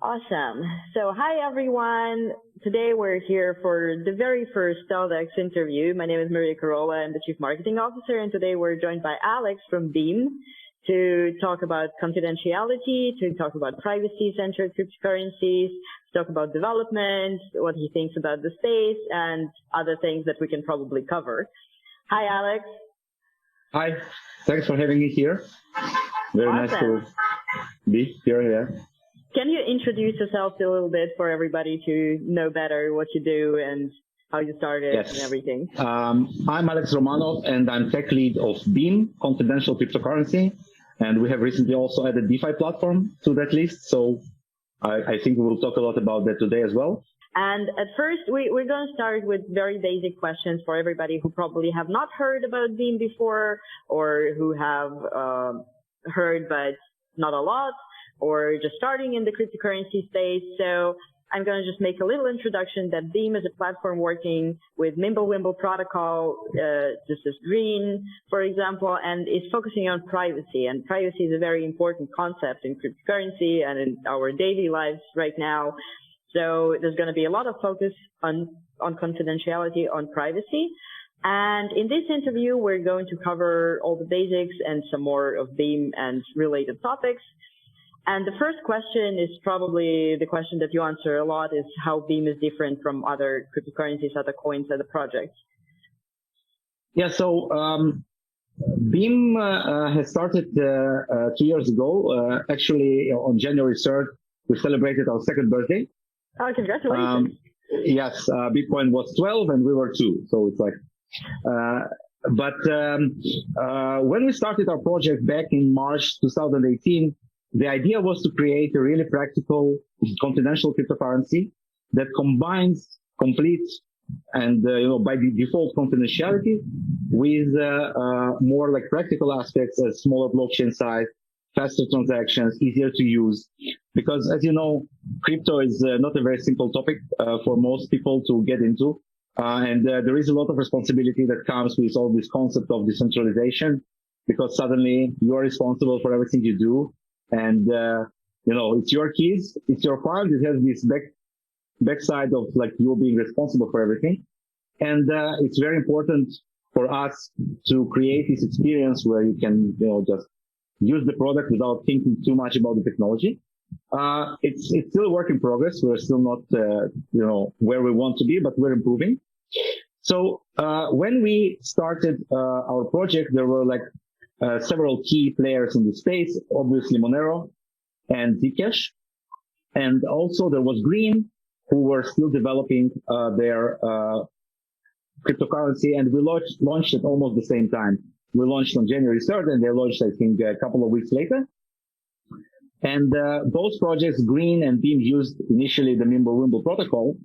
Awesome. So hi everyone. Today we're here for the very first StealthEX interview. My name is Maria Carola. I'm the Chief Marketing Officer, and today we're joined by Alex from Beam to talk about confidentiality, to talk about privacy-centered cryptocurrencies, to talk about development, what he thinks about the space, and other things that we can probably cover. Hi, Alex. Hi. Thanks for having me here. Very Awesome. Nice to be here. Yeah. Can you introduce yourself a little bit for everybody to know better what you do and how you started and everything? I'm Alex Romanov, and I'm tech lead of Beam, confidential cryptocurrency. And we have recently also added DeFi platform to that list. So I think we will talk a lot about that today as well. And at first, we're going to start with very basic questions for everybody who probably have not heard about Beam before, or who have heard but not a lot, or just starting in the cryptocurrency space. So I'm going to just make a little introduction that Beam is a platform working with Mimblewimble protocol, just as green, for example, and is focusing on privacy. And privacy is a very important concept in cryptocurrency and in our daily lives right now. So there's going to be a lot of focus on confidentiality, on privacy. And in this interview, we're going to cover all the basics and some more of Beam and related topics. And the first question is probably the question that you answer a lot, is how Beam is different from other cryptocurrencies, other coins, other projects. Yeah, so Beam has started 2 years ago. Actually, on January 3rd, we celebrated our second birthday. Oh, congratulations. Yes, Bitcoin was 12 and we were 2. So it's like, when we started our project back in March 2018, the idea was to create a really practical, confidential cryptocurrency that combines complete and, by default confidentiality with more like practical aspects as smaller blockchain size, faster transactions, easier to use. Because as you know, crypto is not a very simple topic for most people to get into. And there is a lot of responsibility that comes with all this concept of decentralization, because suddenly you are responsible for everything you do. And, it's your keys, it's your fund. It has this backside of like you being responsible for everything. And, it's very important for us to create this experience where you can, just use the product without thinking too much about the technology. It's still a work in progress. We're still not, where we want to be, but we're improving. So, when we started, our project, there were several key players in the space, obviously Monero and Zcash. And also there was Green, who were still developing their cryptocurrency, and we launched at almost the same time. We launched on January 3rd, and they launched, I think, a couple of weeks later. And both projects, Green and Beam, used initially the Mimblewimble protocol,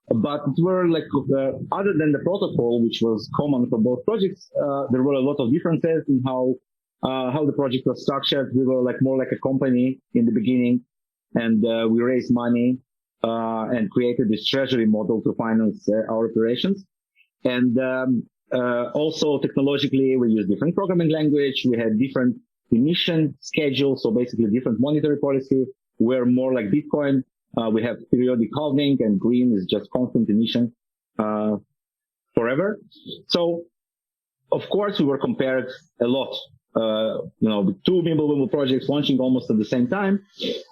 but it were other than the protocol, which was common for both projects, there were a lot of differences in how the project was structured. We were more like a company in the beginning, and we raised money and created this treasury model to finance our operations. And also technologically, we used different programming language. We had different emission schedules, so basically different monetary policy. We're more like Bitcoin. We have periodic halving, and Green is just constant emission forever. So, of course, we were compared a lot, with two Mimblewimble projects launching almost at the same time.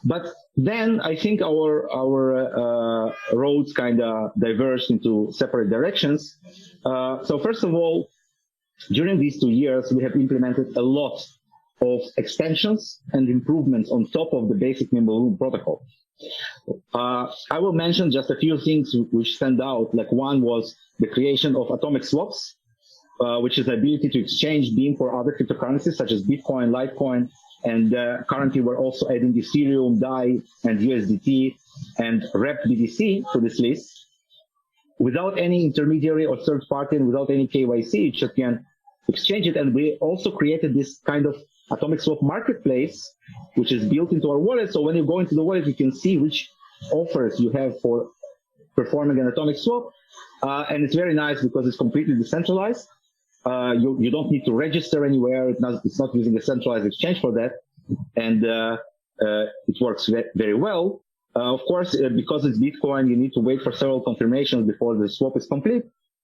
But then I think our roads kind of diverged into separate directions. So first of all, during these 2 years, we have implemented a lot of extensions and improvements on top of the basic Mimblewimble protocol. I will mention just a few things which stand out. One was the creation of atomic swaps, which is the ability to exchange Beam for other cryptocurrencies such as Bitcoin, Litecoin, and currently we're also adding Ethereum, DAI, and USDT, and Rep BTC to this list. Without any intermediary or third party and without any KYC, you just can exchange it. And we also created this kind of atomic swap marketplace, which is built into our wallet. So when you go into the wallet, you can see which offers you have for performing an atomic swap. And it's very nice because it's completely decentralized. You don't need to register anywhere. It's not using a centralized exchange for that. And it works very well. Of course, because it's Bitcoin, you need to wait for several confirmations before the swap is complete.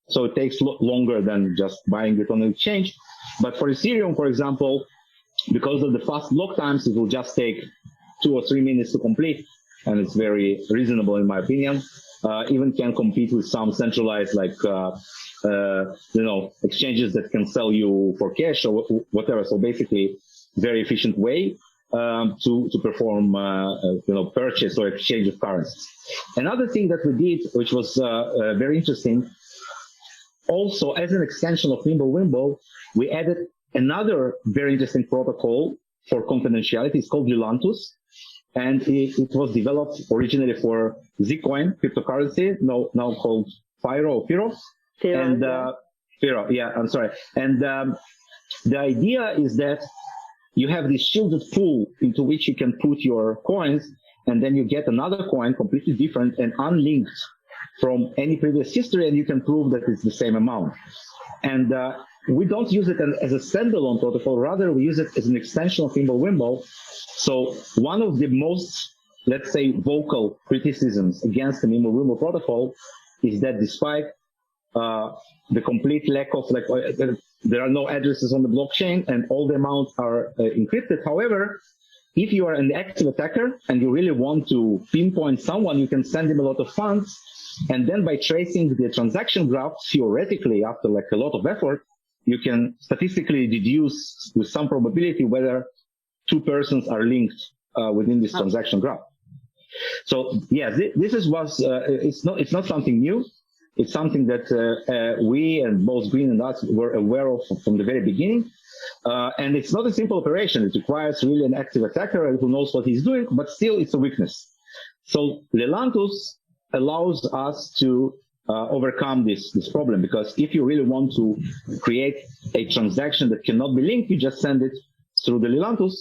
So it takes longer than just buying it on the exchange. But for Ethereum, for example, because of the fast block times, it will just take 2 or 3 minutes to complete. And it's very reasonable, in my opinion. Even can compete with some centralized, like, exchanges that can sell you for cash or whatever. So basically, very efficient way to perform, purchase or exchange of currencies. Another thing that we did, which was very interesting, also as an extension of Mimblewimble, we added another very interesting protocol for confidentiality. It's called Lilantus, and it was developed originally for Zcoin cryptocurrency, now called Firo. And Firo, yeah, I'm sorry. And the idea is that you have this shielded pool into which you can put your coins, and then you get another coin completely different and unlinked from any previous history, and you can prove that it's the same amount. And we don't use it as a standalone protocol, rather we use it as an extension of Mimblewimble. So one of the most, let's say, vocal criticisms against the Mimblewimble protocol is that despite the complete lack of, there are no addresses on the blockchain and all the amounts are encrypted. However, if you are an active attacker and you really want to pinpoint someone, you can send him a lot of funds. And then by tracing the transaction graph, theoretically, after a lot of effort, you can statistically deduce with some probability whether two persons are linked within this transaction graph. So yeah, this was it's not something new. It's something that we and both Green and us were aware of from the very beginning. And it's not a simple operation. It requires really an active attacker who knows what he's doing, but still it's a weakness. So Lilantus allows us to overcome this problem, because if you really want to create a transaction that cannot be linked, you just send it through the Lilantus.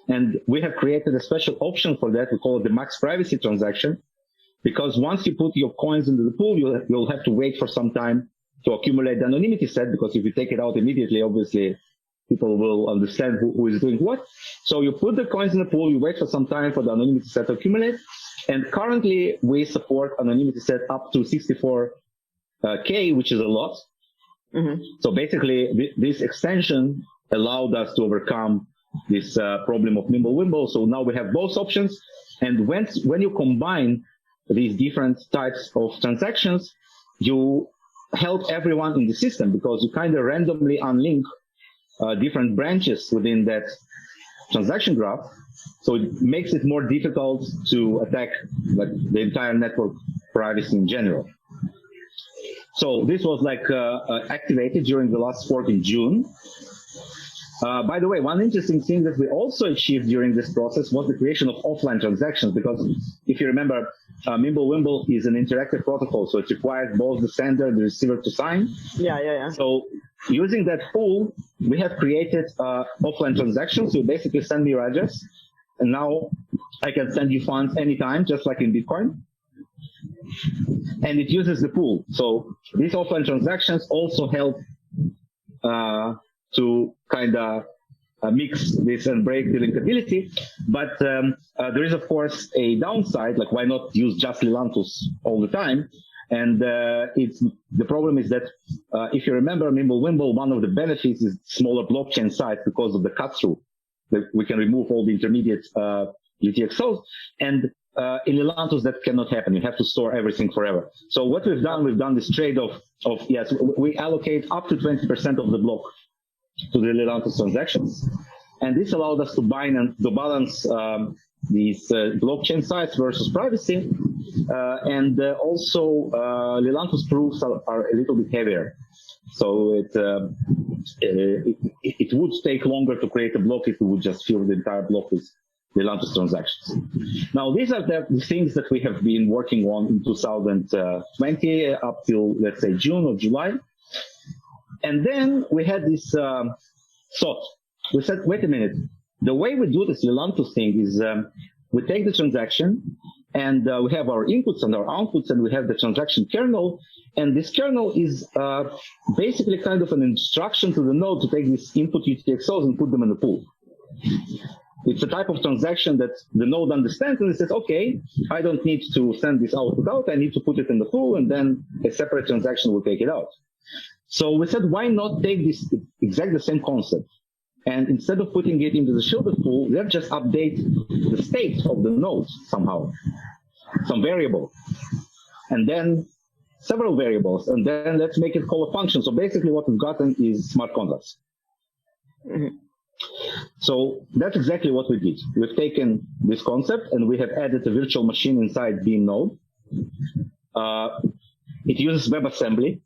And we have created a special option for that. We call it the max privacy transaction, because once you put your coins into the pool, you'll have to wait for some time to accumulate the anonymity set, because if you take it out immediately, obviously people will understand who is doing what. So you put the coins in the pool, you wait for some time for the anonymity set to accumulate. And currently we support anonymity set up to 64K, which is a lot. Mm-hmm. So basically this extension allowed us to overcome this problem of Mimblewimble. So now we have both options. And when you combine these different types of transactions, you help everyone in the system, because you kind of randomly unlink different branches within that transaction graph. So it makes it more difficult to attack the entire network privacy in general. So this was activated during the last fork in June. By the way, one interesting thing that we also achieved during this process was the creation of offline transactions, because if you remember, Mimblewimble is an interactive protocol, so it requires both the sender and the receiver to sign. Yeah. So using that pool, we have created offline transactions. So you basically send me your address, and now I can send you funds anytime, just like in Bitcoin. And it uses the pool. So these offline transactions also help to kind of mix this and break the linkability. But there is, of course, a downside, like why not use just Lilantus all the time? And the problem is that if you remember Mimblewimble, one of the benefits is smaller blockchain size because of the cut-through. We can remove all the intermediate UTXOs. And in Lilantus, that cannot happen. You have to store everything forever. So what we've done this trade-off of, yes, we allocate up to 20% of the block to the Lilantus transactions. And this allowed us to balance these blockchain size versus privacy. And also Lilantus proofs are a little bit heavier. So it would take longer to create a block if we would just fill the entire block with Lilantus transactions. Now, these are the things that we have been working on in 2020 up till, let's say, June or July. And then we had this thought. We said, wait a minute. The way we do this Lilantus thing is we take the transaction, and we have our inputs and our outputs, and we have the transaction kernel. And this kernel is basically kind of an instruction to the node to take these input UTXOs and put them in the pool. It's a type of transaction that the node understands, and it says, okay, I don't need to send this output out. I need to put it in the pool, and then a separate transaction will take it out. So we said, why not take this exactly the same concept? And instead of putting it into the shielded pool, let's just update the state of the node somehow, some variable, and then several variables, and then let's make it call a function. So basically what we've gotten is smart contracts. Mm-hmm. So that's exactly what we did. We've taken this concept and we have added a virtual machine inside Beam node. It uses WebAssembly,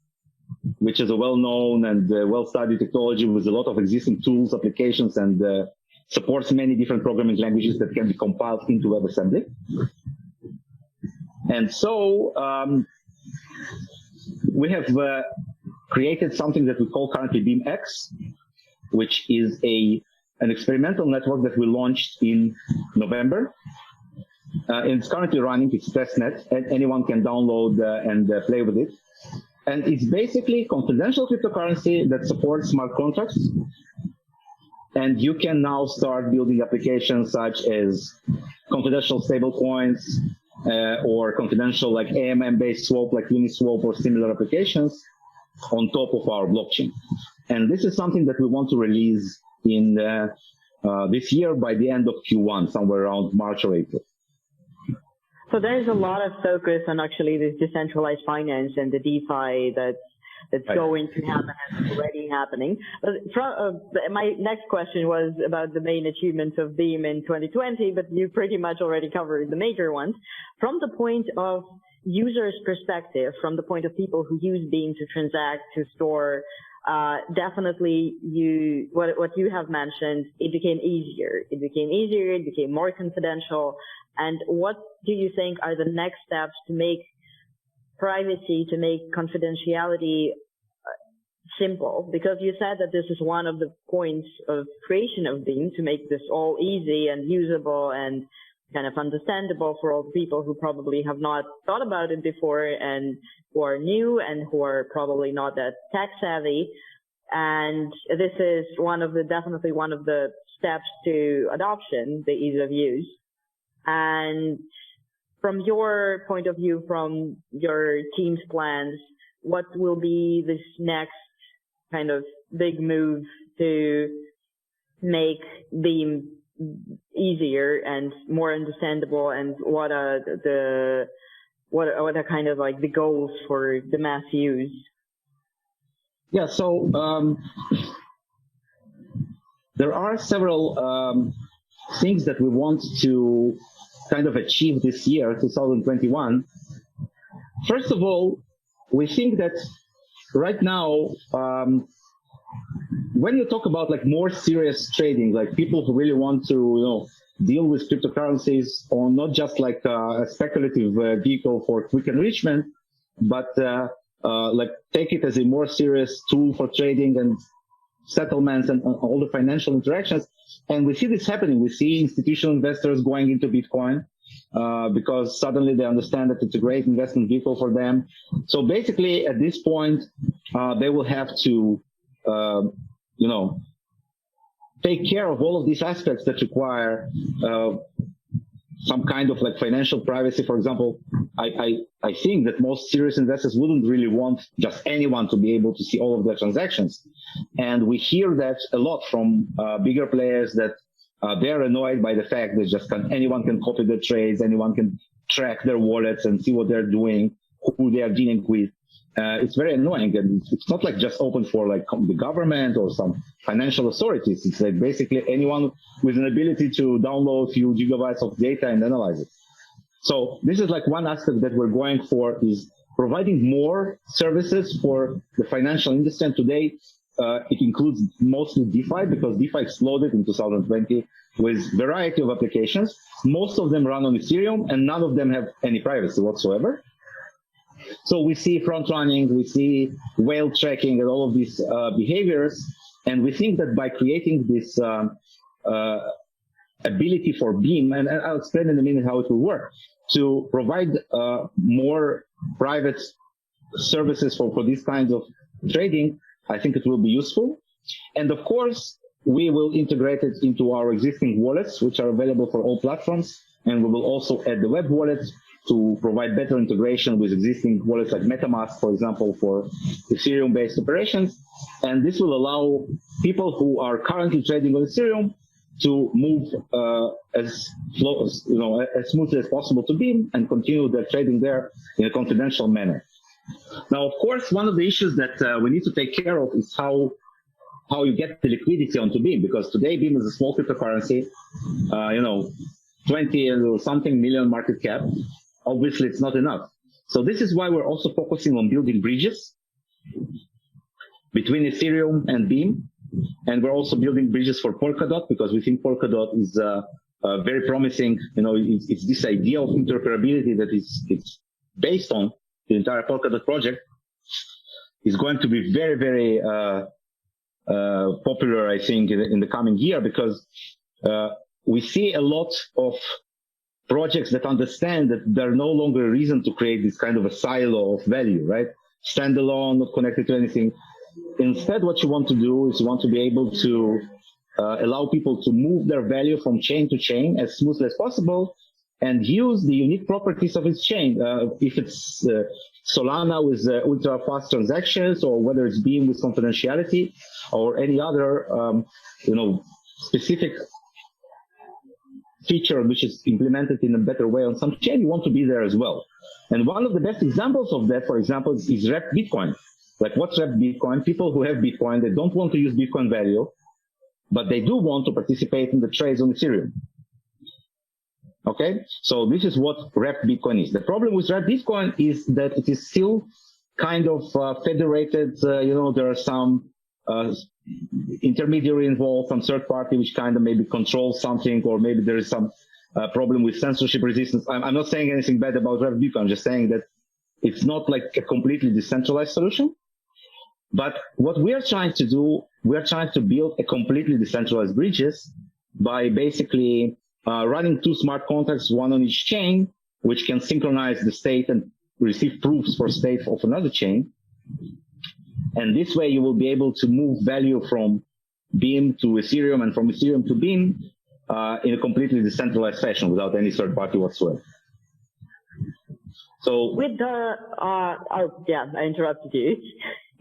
which is a well-known and well-studied technology with a lot of existing tools, applications, and supports many different programming languages that can be compiled into WebAssembly. And so we have created something that we call currently BeamX, which is an experimental network that we launched in November. And it's currently running, it's testnet, and anyone can download and play with it. And it's basically confidential cryptocurrency that supports smart contracts. And you can now start building applications such as confidential stablecoins or confidential like AMM-based swap like Uniswap or similar applications on top of our blockchain. And this is something that we want to release in this year by the end of Q1, somewhere around March or April. So there's a lot of focus on actually this decentralized finance and the DeFi that's right. Going to happen and already happening. But my next question was about the main achievements of Beam in 2020, but you pretty much already covered the major ones. From the point of users' perspective, from the point of people who use Beam to transact, to store, definitely what you have mentioned, it became easier. It became more confidential. And what do you think are the next steps to make privacy, to make confidentiality simple? Because you said that this is one of the points of creation of Beam, to make this all easy and usable and kind of understandable for all the people who probably have not thought about it before and who are new and who are probably not that tech savvy. And this is definitely one of the steps to adoption, the ease of use. And from your point of view, from your team's plans, what will be this next kind of big move to make Beam easier and more understandable, and what are kind of like the goals for the mass use? Yeah, so there are several things that we want to kind of achieve this year, 2021. First of all, we think that right now, when you talk about like more serious trading, like people who really want to, deal with cryptocurrencies, or not just like a speculative vehicle for quick enrichment, but like take it as a more serious tool for trading and settlements and all the financial interactions. And we see this happening. We see institutional investors going into Bitcoin because suddenly they understand that it's a great investment vehicle for them. So basically, at this point, they will have to, take care of all of these aspects that require some kind of like financial privacy. For example, I think that most serious investors wouldn't really want just anyone to be able to see all of their transactions. And we hear that a lot from bigger players, that they're annoyed by the fact that anyone can copy their trades, anyone can track their wallets and see what they're doing, who they are dealing with. It's very annoying, and it's not like just open for like the government or some financial authorities. It's like basically anyone with an ability to download a few gigabytes of data and analyze it. So this is like one aspect that we're going for, is providing more services for the financial industry. And today, it includes mostly DeFi, because DeFi exploded in 2020 with variety of applications. Most of them run on Ethereum, and none of them have any privacy whatsoever. So we see front running, we see whale tracking, and all of these behaviors. And we think that by creating this ability for Beam, and I'll explain in a minute how it will work, to provide more private services for these kinds of trading, I think it will be useful. And of course, we will integrate it into our existing wallets, which are available for all platforms. And we will also add the web wallet to provide better integration with existing wallets like MetaMask, for example, for Ethereum-based operations. And this will allow people who are currently trading on Ethereum to move as smoothly as possible to Beam and continue their trading there in a confidential manner. Now, of course, one of the issues that we need to take care of is how you get the liquidity onto Beam, because today Beam is a small cryptocurrency, 20 or something million market cap. Obviously, it's not enough. So this is why we're also focusing on building bridges between Ethereum and Beam. And we're also building bridges for Polkadot, because we think Polkadot is very promising. It's this idea of interoperability that it's based on. The entire Polkadot project is going to be very, very popular, I think, in the coming year, because we see a lot of projects that understand that there's no longer a reason to create this kind of a silo of value, right? Standalone, not connected to anything. Instead, what you want to do is you want to be able to allow people to move their value from chain to chain as smoothly as possible and use the unique properties of its chain. If it's Solana with ultra-fast transactions, or whether it's Beam with confidentiality, or any other, specific feature which is implemented in a better way on some chain, you want to be there as well. And one of the best examples of that, for example, is Rep Bitcoin. Like, what's Rep Bitcoin? People who have Bitcoin, they don't want to use Bitcoin value, but they do want to participate in the trades on Ethereum. Okay, so this is what Rep Bitcoin is. The problem with Rep Bitcoin is that it is still kind of federated. There are some intermediary involved, some third party which kind of maybe controls something, or maybe there is some problem with censorship resistance. I'm not saying anything bad about Rep Bitcoin. I'm just saying that it's not like a completely decentralized solution. But what we are trying to do, we are trying to build a completely decentralized bridges by basically running two smart contracts, one on each chain, which can synchronize the state and receive proofs for state of another chain. And this way you will be able to move value from Beam to Ethereum and from Ethereum to Beam in a completely decentralized fashion without any third party whatsoever. So with the, I interrupted you.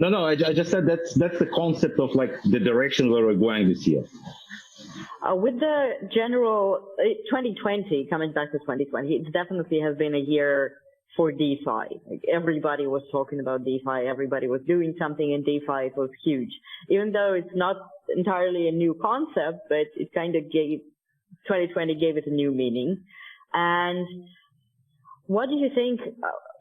No, I just said that's the concept of like the direction where we're going this year. With the general 2020, coming back to 2020, it definitely has been a year for DeFi. Like, everybody was talking about DeFi. Everybody was doing something in DeFi. It was huge. Even though it's not entirely a new concept, but it kind of 2020 gave it a new meaning. And what do you think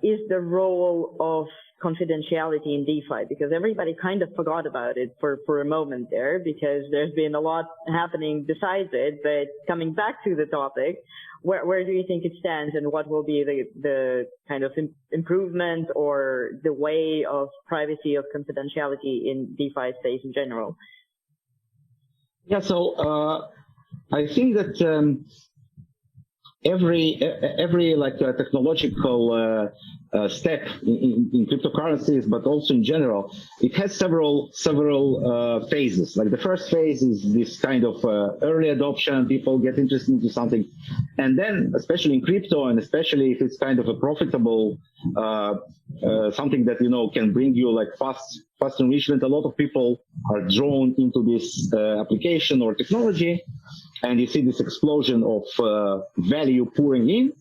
is the role of confidentiality in DeFi? Because everybody kind of forgot about it for a moment there, because there's been a lot happening besides it. But coming back to the topic, where do you think it stands, and what will be the kind of improvement or the way of privacy, of confidentiality in DeFi space in general? Yeah, so I think that every like technological step in cryptocurrencies, but also in general, it has several phases. Like, the first phase is this kind of early adoption. People get interested into something, and then, especially in crypto, and especially if it's kind of a profitable something that can bring you like fast enrichment, a lot of people are drawn into this application or technology, and you see this explosion of value pouring in.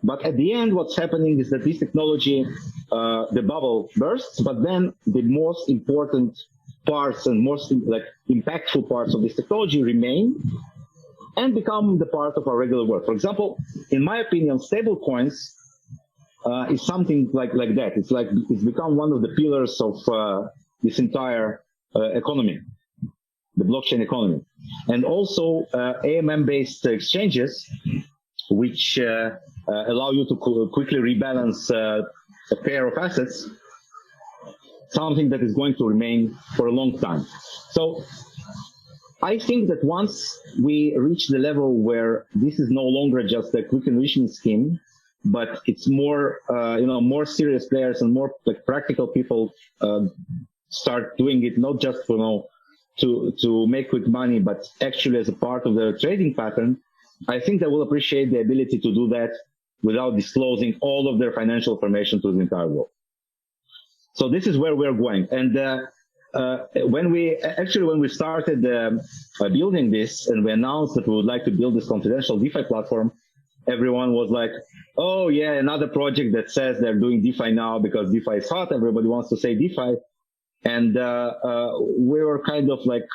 But at the end, what's happening is that this technology, the bubble bursts, but then the most important parts and most impactful parts of this technology remain and become the part of our regular work. For example, in my opinion, stable coins is something like that. It's become one of the pillars of this entire economy, the blockchain economy. And also AMM-based exchanges, which allow you to quickly rebalance a pair of assets, something that is going to remain for a long time. So I think that once we reach the level where this is no longer just a quick enrichment scheme, but it's more, more serious players and more like practical people start doing it, not just to make quick money, but actually as a part of their trading pattern, I think they will appreciate the ability to do that without disclosing all of their financial information to the entire world. So this is where we're going. And when we started building this and we announced that we would like to build this confidential DeFi platform, everyone was like, oh yeah, another project that says they're doing DeFi now because DeFi is hot. Everybody wants to say DeFi. And we were kind of like,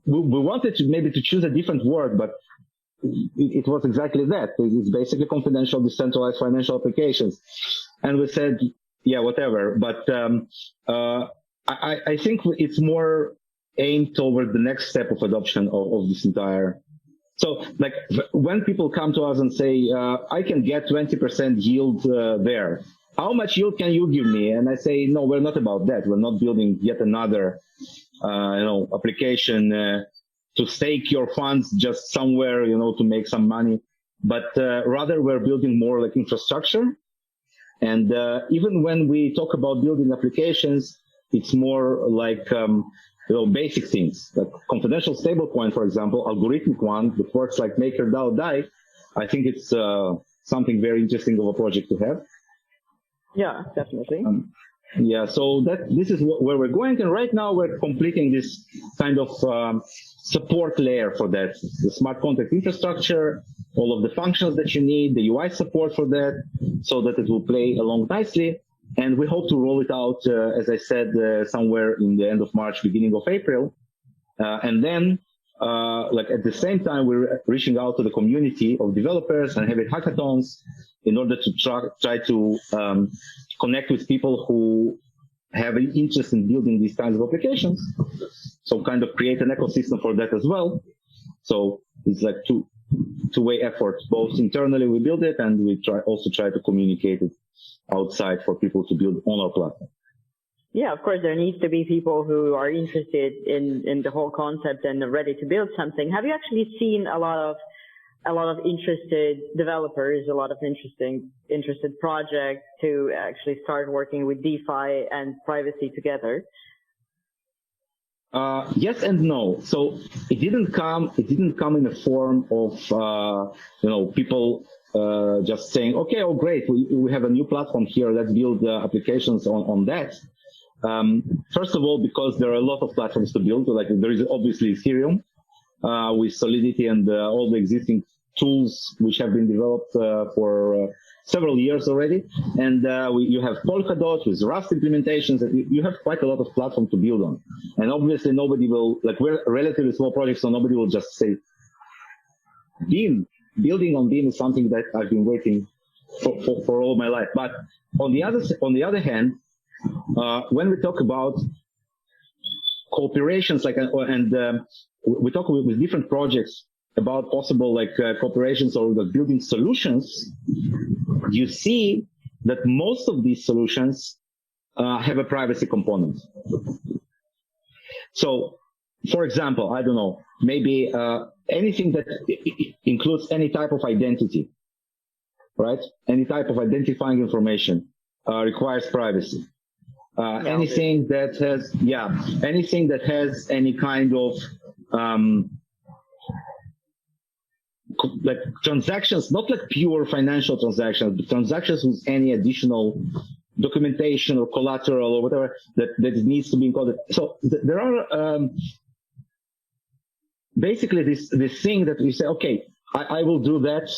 we wanted to maybe to choose a different word, but it was exactly that. It's basically confidential, decentralized financial applications. And we said, yeah, whatever. But I think it's more aimed toward the next step of adoption of this entire. So like when people come to us and say, I can get 20% yield there. How much yield can you give me? And I say, no, we're not about that. We're not building yet another, application to stake your funds just somewhere, to make some money. But rather, we're building more like infrastructure. And even when we talk about building applications, it's more like basic things, like confidential stablecoin, for example, algorithmic one that works like maker DAO DAI. I think it's something very interesting of a project to have. Yeah, definitely. So this is where we're going, and right now we're completing this kind of support layer for that, the smart contract infrastructure, all of the functions that you need, the UI support for that, so that it will play along nicely. And we hope to roll it out, as I said, somewhere in the end of March, beginning of April. And then, at the same time, we're reaching out to the community of developers and having hackathons in order to try to connect with people who have an interest in building these kinds of applications. So kind of create an ecosystem for that as well. So it's like two-way effort. Both internally we build it, and we try to communicate it outside for people to build on our platform. Yeah, of course, there needs to be people who are interested in the whole concept and are ready to build something. Have you actually seen a lot of interested developers, a lot of interested projects to actually start working with DeFi and privacy together? Yes and no. So it didn't come in the form of people just saying, okay, oh great, we have a new platform here, let's build applications on that. First of all, because there are a lot of platforms to build, like there is obviously Ethereum with Solidity and all the existing tools which have been developed for several years already. And you have Polkadot with Rust implementations. You have quite a lot of platform to build on. And obviously nobody will, we're a relatively small project, so nobody will just say, Beam, building on Beam is something that I've been waiting for all my life. But on the other hand, when we talk about cooperations, we talk with different projects about possible cooperations or building solutions, you see that most of these solutions have a privacy component. So, for example, I don't know, maybe anything that includes any type of identity, right? Any type of identifying information requires privacy. Anything that has any kind of transactions, not like pure financial transactions, but transactions with any additional documentation or collateral or whatever that needs to be encoded. So there are basically this thing that we say, okay, I will do that.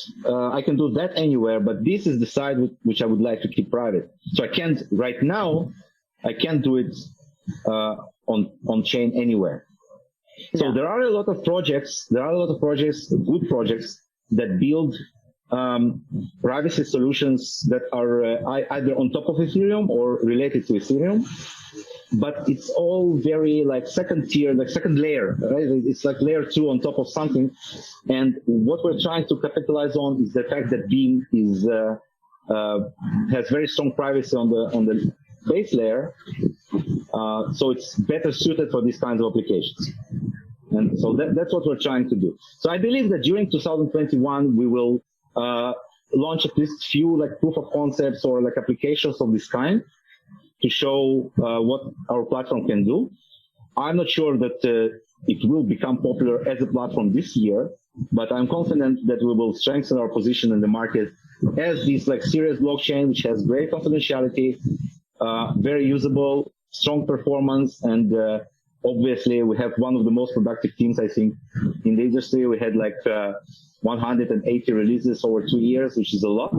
I can do that anywhere, but this is the side which I would like to keep private. So I can't right now. I can't do it on chain anywhere. So there are a lot of projects. Good projects that build privacy solutions that are either on top of Ethereum or related to Ethereum. But it's all very second tier, second layer, right? It's like layer 2 on top of something. And what we're trying to capitalize on is the fact that Beam has very strong privacy on the base layer, so it's better suited for these kinds of applications. And so that's what we're trying to do. So I believe that during 2021, we will launch at least few proof of concepts or applications of this kind. to show what our platform can do. I'm not sure that it will become popular as a platform this year, but I'm confident that we will strengthen our position in the market as this like serious blockchain, which has great confidentiality, very usable, strong performance, and obviously we have one of the most productive teams, I think, in the industry. We had like 180 releases over 2 years, which is a lot.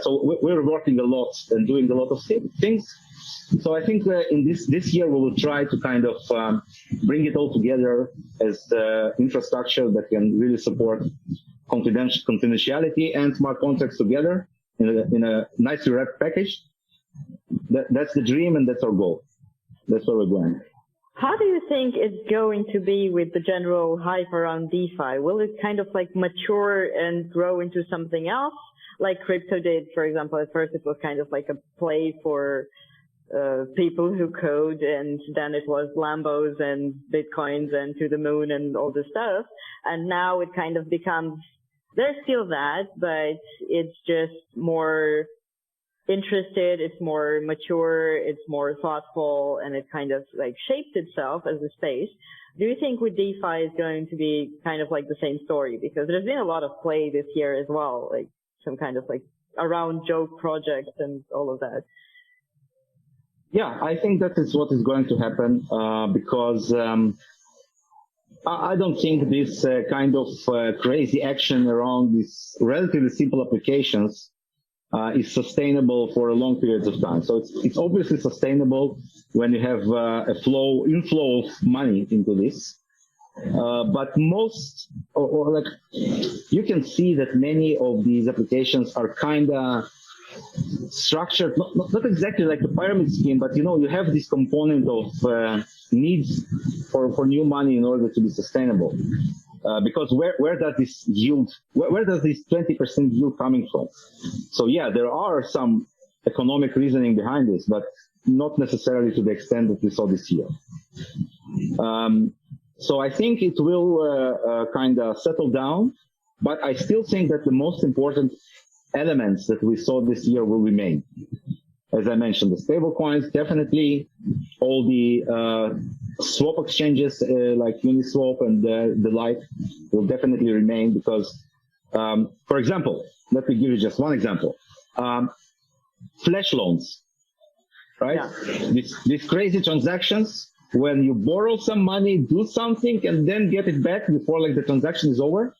So we're working a lot and doing a lot of things. So I think in this year we will try to kind of bring it all together as infrastructure that can really support confidentiality and smart contracts together in a nicely wrapped package. That's the dream and that's our goal. That's where we're going. How do you think it's going to be with the general hype around DeFi? Will it kind of like mature and grow into something else, like crypto did, for example? At first it was kind of like a play for people who code, and then it was Lambos and Bitcoins and to the moon and all this stuff. And now it kind of becomes, there's still that, but it's just more interested, it's more mature, it's more thoughtful, and it kind of like shaped itself as a space. Do you think with DeFi is going to be kind of like the same story? Because there's been a lot of play this year as well, like some kind of like around joke projects and all of that. Yeah, I think that is what is going to happen because I don't think this kind of crazy action around these relatively simple applications is sustainable for a long periods of time. So it's obviously sustainable when you have a inflow of money into this. But most, or like, you can see that many of these applications are kind of structured, not exactly like the pyramid scheme, but you have this component of needs for new money in order to be sustainable. Because where does this yield, where does this 20% yield coming from? So yeah, there are some economic reasoning behind this, but not necessarily to the extent that we saw this year. So I think it will kind of settle down, but I still think that the most important elements that we saw this year will remain. As I mentioned, the stable coins, definitely all the swap exchanges like Uniswap and the like will definitely remain because, for example, let me give you just one example. Flash loans, right? Yeah. These crazy transactions when you borrow some money, do something, and then get it back before like the transaction is over.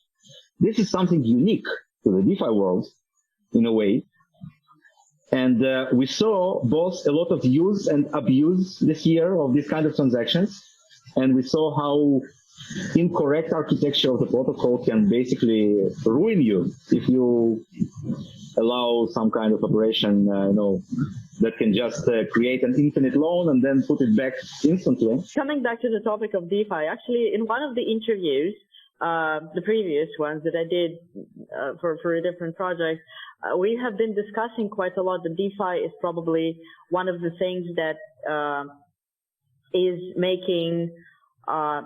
This is something unique to the DeFi world in a way. And we saw both a lot of use and abuse this year of these kind of transactions. And we saw how incorrect architecture of the protocol can basically ruin you if you allow some kind of operation, that can just create an infinite loan and then put it back instantly. Coming back to the topic of DeFi, actually, in one of the interviews, the previous ones that I did for a different project, we have been discussing quite a lot that DeFi is probably one of the things that is making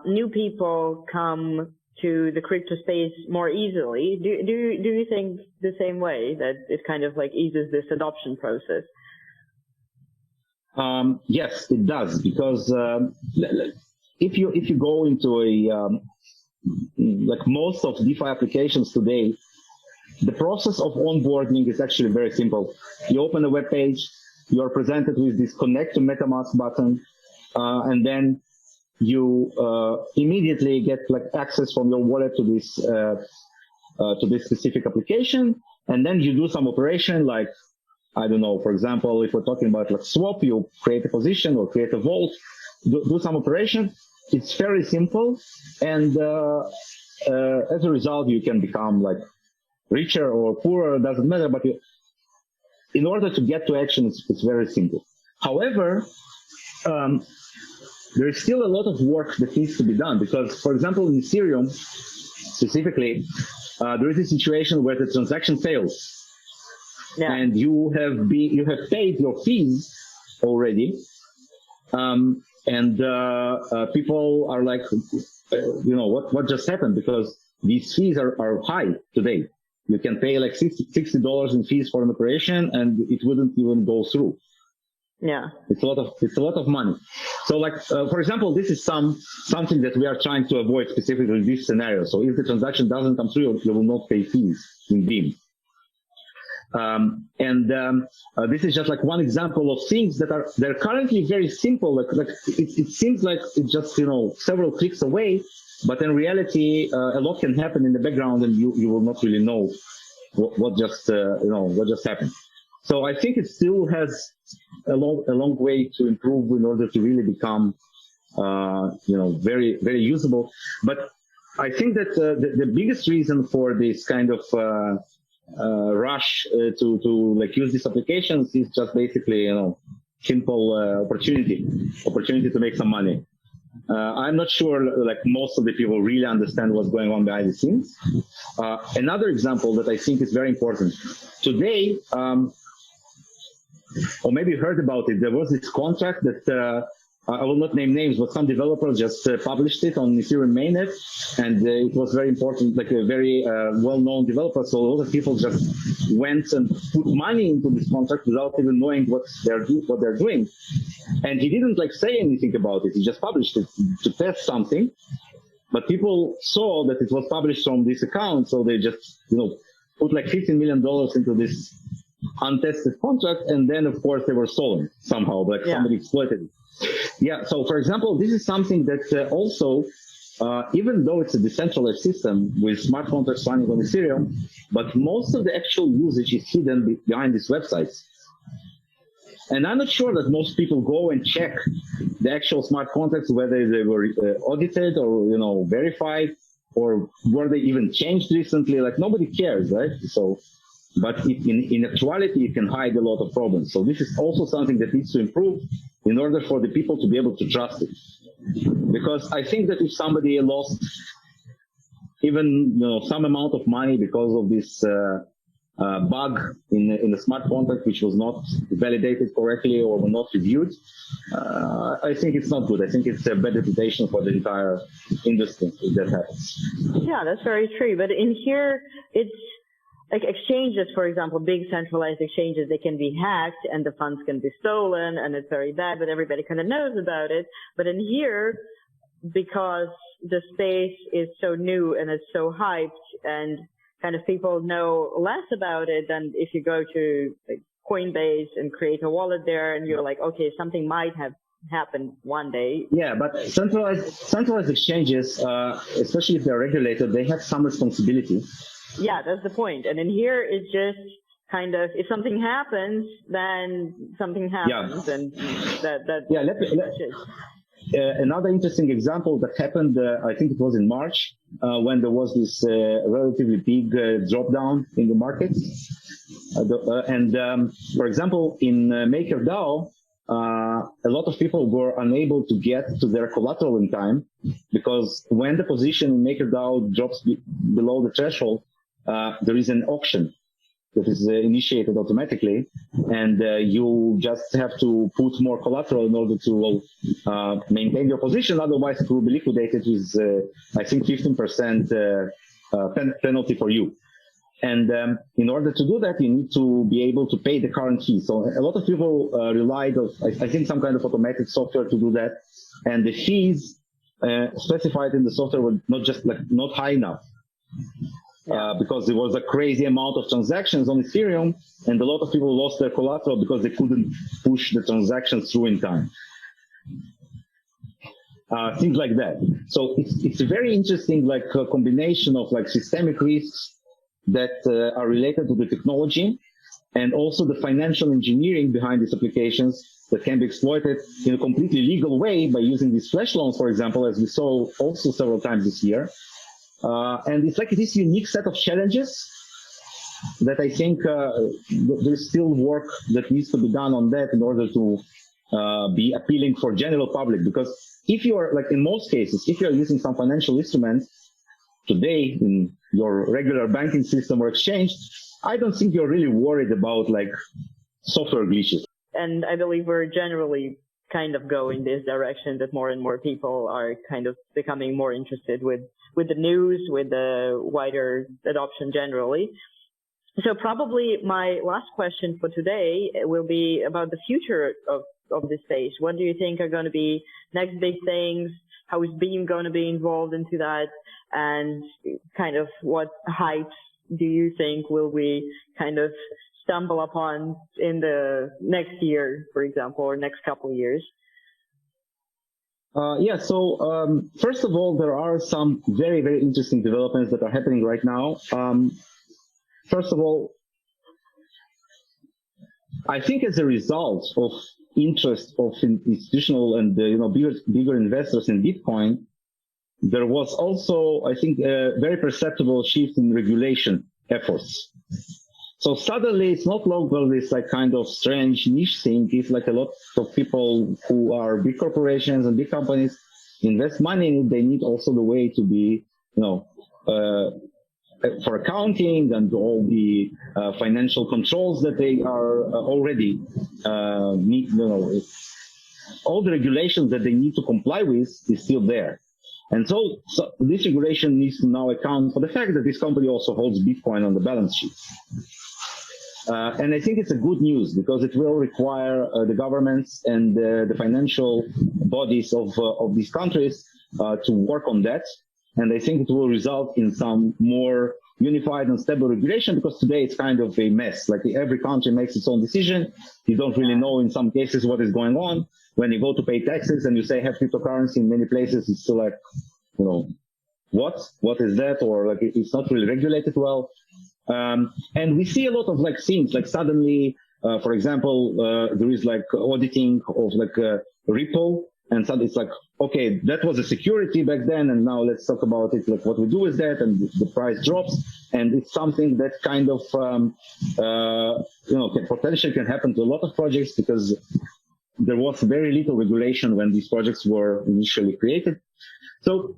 new people come to the crypto space more easily. Do you think the same way, that it kind of like eases this adoption process? Yes, it does, because if you go into a like most of DeFi applications today, the process of onboarding is actually very simple. You open a web page, you are presented with this connect to MetaMask button, and then you immediately get like access from your wallet to this specific application, and then you do some operation like, I don't know, for example, if we're talking about like swap, you create a position or create a vault, do some operation. It's very simple, and as a result, you can become like richer or poorer, doesn't matter, but in order to get to action, it's very simple. However, there is still a lot of work that needs to be done, because, for example, in Ethereum specifically, there is a situation where the transaction fails. Yeah. And you have paid your fees already, and people are like, what just happened? Because these fees are high today. You can pay like $60 in fees for an operation, and it wouldn't even go through. Yeah. It's a lot of money. So like, for example, this is something that we are trying to avoid specifically in this scenario. So if the transaction doesn't come through, you will not pay fees in Beam. This is just like one example of things that they're currently very simple. Like it seems like it's just, several clicks away, but in reality, a lot can happen in the background and you will not really know what just happened. So I think it still has a long way to improve in order to really become, very, very usable. But I think that the biggest reason for this kind of rush to like use these applications is just basically, simple opportunity to make some money. I'm not sure like most of the people really understand what's going on behind the scenes. Another example that I think is very important. Today, or maybe you heard about it, there was this contract that I will not name names, but some developer just published it on Ethereum mainnet, and it was very important, like a very well-known developer. So a lot of people just went and put money into this contract without even knowing what they're doing. And he didn't like say anything about it. He just published it to test something. But people saw that it was published from this account, so they just, put like $15 million into this untested contract, and then of course they were stolen somehow, like somebody exploited it. Yeah, so for example, this is something that also, even though it's a decentralized system with smart contracts running on Ethereum, but most of the actual usage is hidden behind these websites. And I'm not sure that most people go and check the actual smart contracts, whether they were audited or, verified, or were they even changed recently. Like nobody cares, right? So, but in actuality, it can hide a lot of problems. So this is also something that needs to improve in order for the people to be able to trust it. Because I think that if somebody lost even some amount of money because of this bug in the smart contract, which was not validated correctly or not reviewed, I think it's not good. I think it's a bad reputation for the entire industry if that happens. Yeah, that's very true. But in here, it's like exchanges, for example, big centralized exchanges, they can be hacked and the funds can be stolen, and it's very bad, but everybody kind of knows about it. But in here, because the space is so new and it's so hyped and kind of people know less about it than if you go to like Coinbase and create a wallet there and you're like, okay, something might have happened one day. Yeah, but centralized exchanges, especially if they're regulated, they have some responsibility. Yeah, that's the point. And in here, it's just kind of, if something happens, then something happens. Yeah. And another interesting example that happened, I think it was in March, when there was this relatively big drop down in the markets. For example, in MakerDAO, a lot of people were unable to get to their collateral in time, because when the position in MakerDAO drops below the threshold, there is an auction that is initiated automatically, and you just have to put more collateral in order to maintain your position. Otherwise, it will be liquidated with, I think, 15% penalty for you. And in order to do that, you need to be able to pay the current fee. So a lot of people relied on, I think, some kind of automatic software to do that. And the fees specified in the software were not high enough. Because there was a crazy amount of transactions on Ethereum, and a lot of people lost their collateral because they couldn't push the transactions through in time. Things like that. So it's a very interesting combination of systemic risks that are related to the technology, and also the financial engineering behind these applications that can be exploited in a completely legal way by using these flash loans, for example, as we saw also several times this year. And it's like this unique set of challenges that I think there's still work that needs to be done on that in order to be appealing for general public. Because if you are, in most cases, if you are using some financial instrument today in your regular banking system or exchange, I don't think you're really worried about software glitches. And I believe we're generally kind of going this direction, that more and more people are kind of becoming more interested with the news, with the wider adoption generally. So probably my last question for today will be about the future of this space. What do you think are going to be next big things? How is Beam going to be involved into that? And kind of what heights do you think will we kind of stumble upon in the next year, for example, or next couple of years? So first of all, there are some very, very interesting developments that are happening right now. First of all, I think as a result of interest of institutional and bigger investors in Bitcoin, there was also, I think, a very perceptible shift in regulation efforts. So suddenly, it's not longer this like kind of strange niche thing. It's like a lot of people who are big corporations and big companies invest money in it. They need also the way to be, for accounting and all the financial controls that they are already need. All the regulations that they need to comply with is still there. And so this regulation needs to now account for the fact that this company also holds Bitcoin on the balance sheet. And I think it's a good news because it will require the governments and the financial bodies of these countries to work on that. And I think it will result in some more unified and stable regulation, because today it's kind of a mess. Like every country makes its own decision. You don't really know in some cases what is going on. When you go to pay taxes and you say have cryptocurrency, in many places it's still like, what is that? Or like it's not really regulated well. And we see a lot of like things, like suddenly, for example, there is like auditing of like Ripple, and suddenly it's like, okay, that was a security back then, and now let's talk about it, like what we do with that, and the price drops, and it's something that kind of, potentially can happen to a lot of projects because there was very little regulation when these projects were initially created. So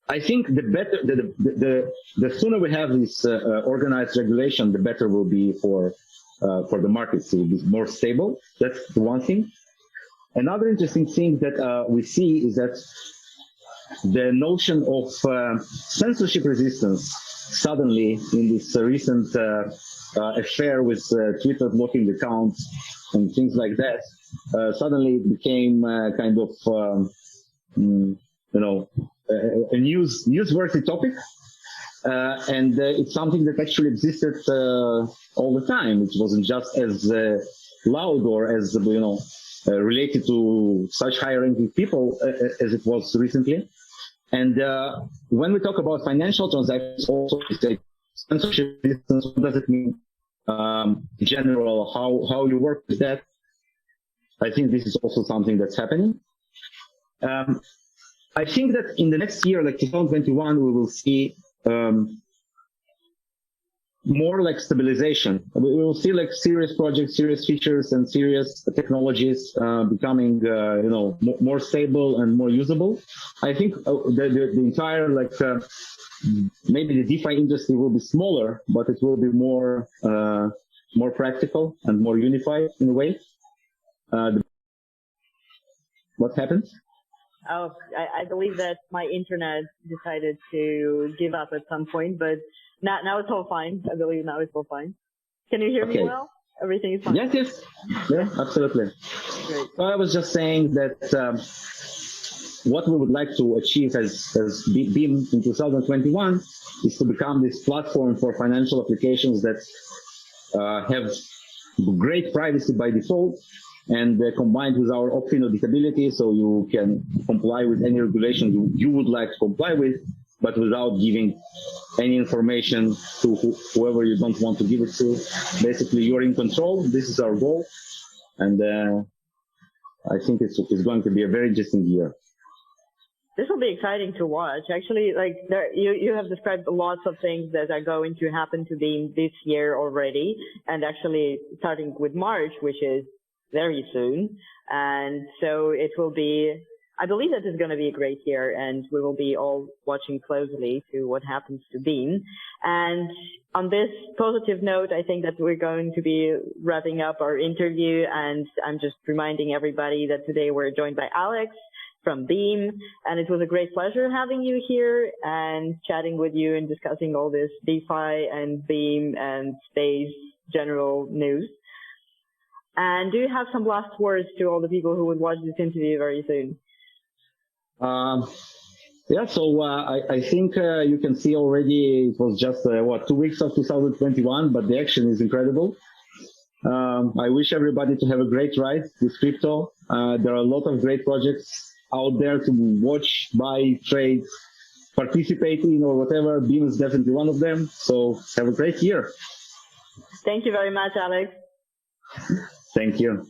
I think the sooner we have this organized regulation, the better will be for the markets. It will be more stable. That's the one thing. Another interesting thing that we see is that the notion of censorship resistance suddenly in this recent affair with Twitter blocking accounts and things like that, suddenly it became kind of a newsworthy topic, and it's something that actually existed all the time. It wasn't just as loud or as related to such high-ranking people as it was recently. And when we talk about financial transactions, also we say censorship resistance. What does it mean in general? How you work with that? I think this is also something that's happening. I think that in the next year, like 2021, we will see more like stabilization. We will see like serious projects, serious features, and serious technologies becoming, more stable and more usable. I think the entire maybe the DeFi industry will be smaller, but it will be more practical and more unified in a way. What happened? Oh, I believe that my internet decided to give up at some point, but now it's all fine. I believe now it's all fine. Can you hear me well? Everything is fine? Yes. Yeah, absolutely. Great. Well, I was just saying that what we would like to achieve as Beam in 2021 is to become this platform for financial applications that have great privacy by default, and combined with our opt-in auditability, so you can comply with any regulation you would like to comply with, but without giving any information to whoever you don't want to give it to. Basically, you're in control. This is our goal, and I think it's going to be a very interesting year. This will be exciting to watch. Actually, you have described lots of things that are going to happen to Beam this year already, and actually starting with March, which is very soon. And so it will be, I believe that it's going to be a great year, and we will be all watching closely to what happens to Beam. And on this positive note, I think that we're going to be wrapping up our interview, and I'm just reminding everybody that today we're joined by Alex from Beam, and it was a great pleasure having you here and chatting with you and discussing all this DeFi and Beam and space general news. And do you have some last words to all the people who would watch this interview very soon? Yeah, so I think you can see already it was just, 2 weeks of 2021, but the action is incredible. I wish everybody to have a great ride with crypto. There are a lot of great projects out there to watch, buy, trade, participate in, or whatever. Beam is definitely one of them. So have a great year. Thank you very much, Alex. Thank you.